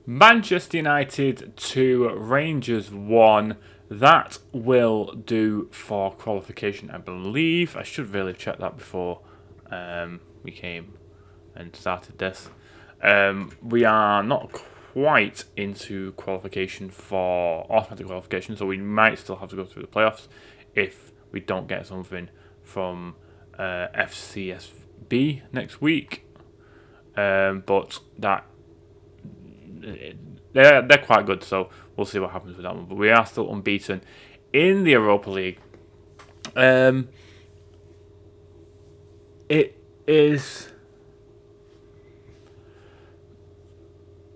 Manchester United 2, Rangers 1. That will do for qualification, I believe. I should really have checked that before we came and started this. We are not quite into qualification for automatic qualification, so we might still have to go through the playoffs if we don't get something from FCSB next week. But that they're quite good, so we'll see what happens with that one. But we are still unbeaten in the Europa League. It is.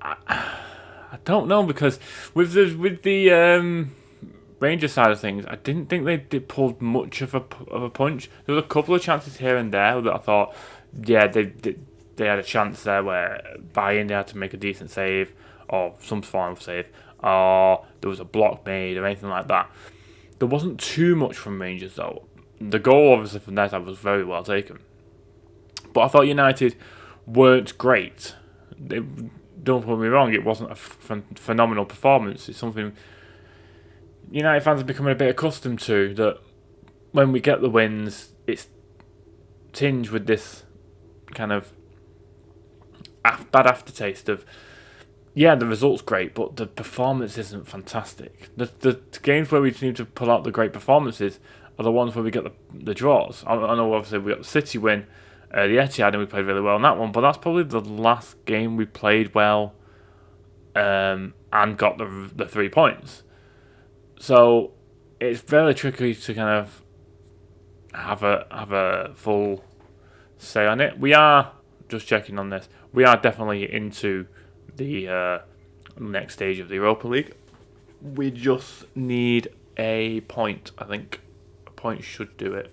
I don't know, because with the Rangers side of things, I didn't think they pulled much of a punch. There was a couple of chances here and there that I thought, yeah, they had a chance there where Bayern, they had to make a decent save or some form of save, or there was a block made or anything like that. There wasn't too much from Rangers though. The goal, obviously, from their side was very well taken. But I thought United weren't great. Don't get me wrong, it wasn't a phenomenal performance. It's something United fans are becoming a bit accustomed to, that when we get the wins, it's tinged with this kind of bad aftertaste of, yeah, the result's great, but the performance isn't fantastic. The games where we seem to pull out the great performances are the ones where we get the draws. I know, obviously, we got the City win, the Etihad, and we played really well in that one, but that's probably the last game we played well and got the 3 points. So it's very tricky to kind of have a full say on it. We are, just checking on this, we are definitely into the next stage of the Europa League. We just need a point. I think a point should do it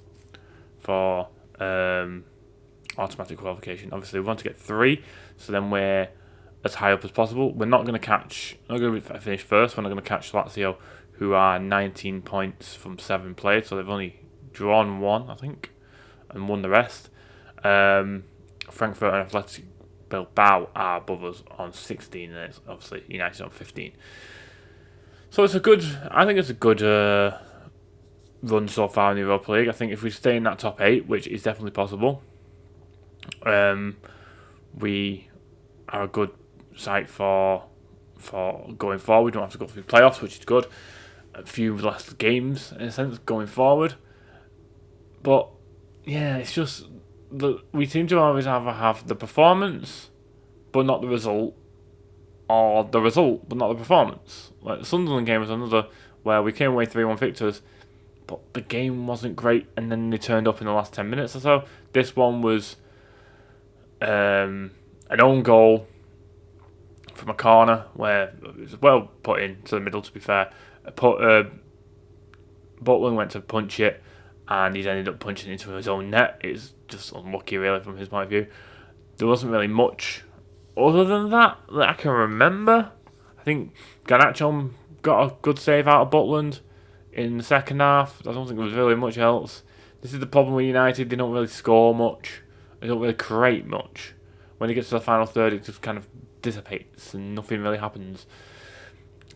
for automatic qualification. Obviously, we want to get 3, so then we're as high up as possible. We're not going to finish first. We're not going to catch Lazio, who are 19 points from 7 played, so they've only drawn 1, I think, and won the rest. Frankfurt and Athletic Bilbao are above us on 16, and it's obviously United on 15. So I think it's a good run so far in the Europa League. I think if we stay in that top 8, which is definitely possible, we are a good site for going forward. We don't have to go through playoffs, which is good. A few less games, in a sense, going forward. But, yeah, it's just we seem to always have the performance, but not the result, or the result, but not the performance. Like the Sunderland game was another where we came away 3-1 victors, but the game wasn't great, and then they turned up in the last 10 minutes or so. This one was an own goal from a corner where it was well put into the middle, to be fair. Butland went to punch it, and he's ended up punching into his own net. It's just unlucky, really, from his point of view. There wasn't really much other than that I can remember. I think Garnacho got a good save out of Butland in the second half. I don't think there was really much else. This is the problem with United. They don't really score much. They don't really create much. When it gets to the final third, it just kind of dissipates and nothing really happens.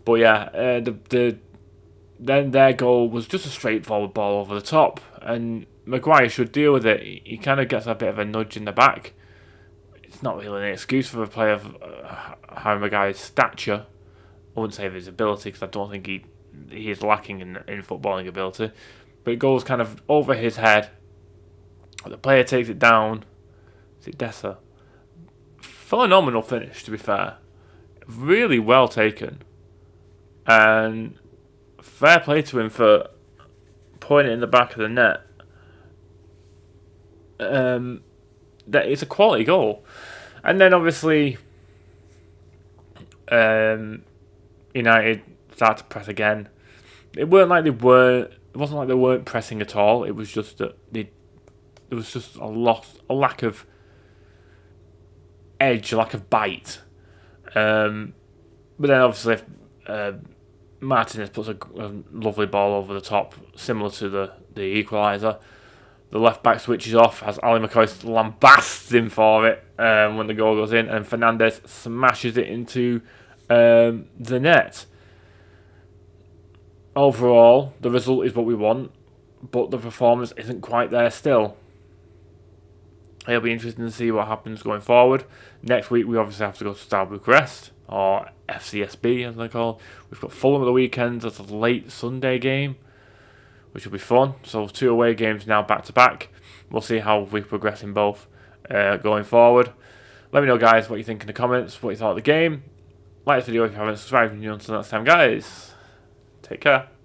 But yeah, then their goal was just a straightforward ball over the top, and Maguire should deal with it. He kind of gets a bit of a nudge in the back. It's not really an excuse for a player of Harry Maguire's stature. I wouldn't say of his ability, because I don't think he is lacking in footballing ability. But it goes kind of over his head. The player takes it down. Is it Dessa? Phenomenal finish, to be fair. Really well taken. And fair play to him for putting it in the back of the net. That is a quality goal. And then obviously United start to press again. It wasn't like they weren't pressing at all. It was just that there was just a lack of edge, a lack of bite. But then obviously Martinez puts a lovely ball over the top, similar to the equaliser. The left back switches off as Ali McCoy lambasts him for it when the goal goes in, and Fernandes smashes it into The net. Overall, the result is what we want, but the performance isn't quite there still. It'll be interesting to see what happens going forward. Next week, we obviously have to go to Stade Bucharest, or FCSB as they call it. We've got Fulham at the weekend. That's a late Sunday game, which will be fun. So 2 away games now back to back. We'll see how we progress in both going forward. Let me know, guys, what you think in the comments, what you thought of the game. Like this video if you haven't subscribed. Until next time, guys. Take care.